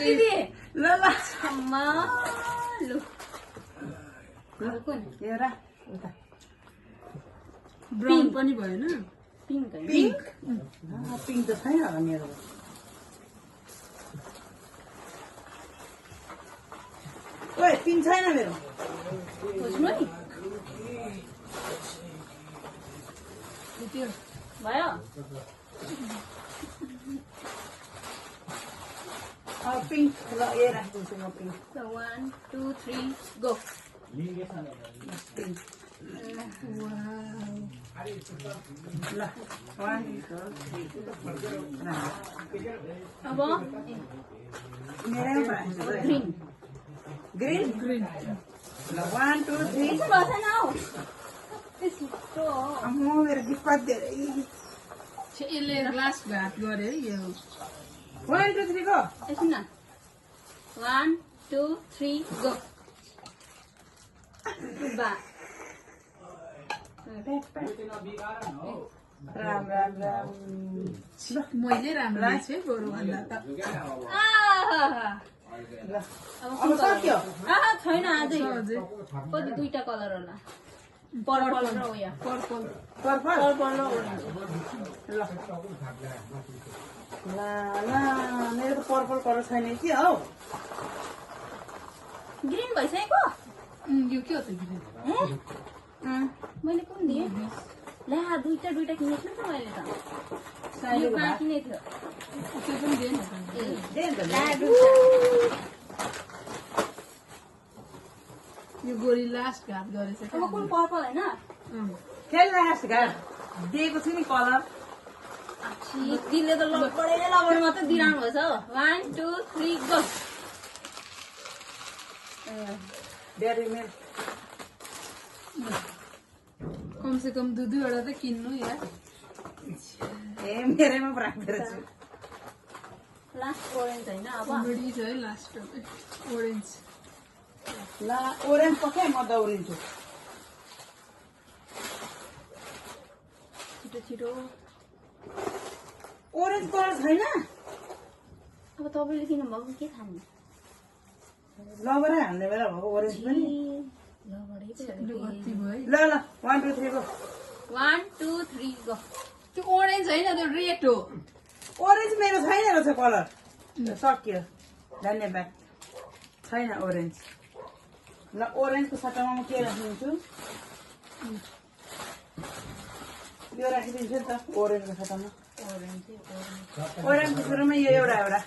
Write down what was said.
दिदी ल ल अम्मा लु कुन हेरा उता ब्राउन पनि भएन पिङ्क है पिङ्क पिङ्क त छैन होला मेरो ओए पिङ्क छैन मेरो खोज्नु नि त्यो भयो पिङ्क ल हेरा दिन्छु म पिङ्क 1 2 3 गो पिङ्क ल 1 2 3 अब मेरो ग्रीन ग्रीन ग्रीन ल 1 2 3 यसो भएछ न हौ त्यस्तो अम्मो मेरो गिफ्ट धेरै यसले ग्लास घाट गरे है यो 1 2 3 गो एकछिन न 1 2 3 गो बा राम राम राम मैले राम्रो छु बरु भन्दा त आहा ल अब सक्यो आहा छैन अझै अझै कति दुईटा कलर होला पर्पल र उयो पर्पल पर्पल पर्पल र ओरेन्ज ल ल ल मेरो त पर्पल कलर छैन कि हौ ग्रीन भइसकेको यो के हो त ग्रीन मैले कुन दिएँ ला दुईटा किनेको थिएँ नि त मैले त यो बाँकी नै थियो त्यो पनि दिएन ए दे न त ला दुईटा यो गोरी लास्ट घाट गरेछ अब कुन पर्पल होइन खेलिरहेको छु घाट दिएको छु नि कलर दिदीले त लबडै लबड मात्रै दिइरहनु भएछ हो 1 2 3 गो डेरी मिल्क कमसे कम दुईवटा त किन्नु यार ए मेरैमा राख्दै छु लास्ट ओरेन्ज होइन अब बढी छ है लास्ट ओरेन्ज ल ओरेन्ज पकाइ म दौडिन्छु छिटो छिटो ओरेन्ज कलर छैन अब तपाईँले किन्नुभएको के खानु लबरै हाल्ने बेला भएको ओरेन्ज पनि लबडै कति भयो है ल ल 1 2 3 गो 1 2 3 गो त्यो ओरेन्ज होइन त्यो रेड हो ओरेन्ज मेरो छैन रहेछ कलर सक्यो धन्यवाद छैन ओरेन्ज ल ओरेन्जको सट्टामा म के राखिदिन्छु यो राखिदिन्छु नि त ओरेन्जको सट्टामा ओरेन्जको सुरुमा यो एउटा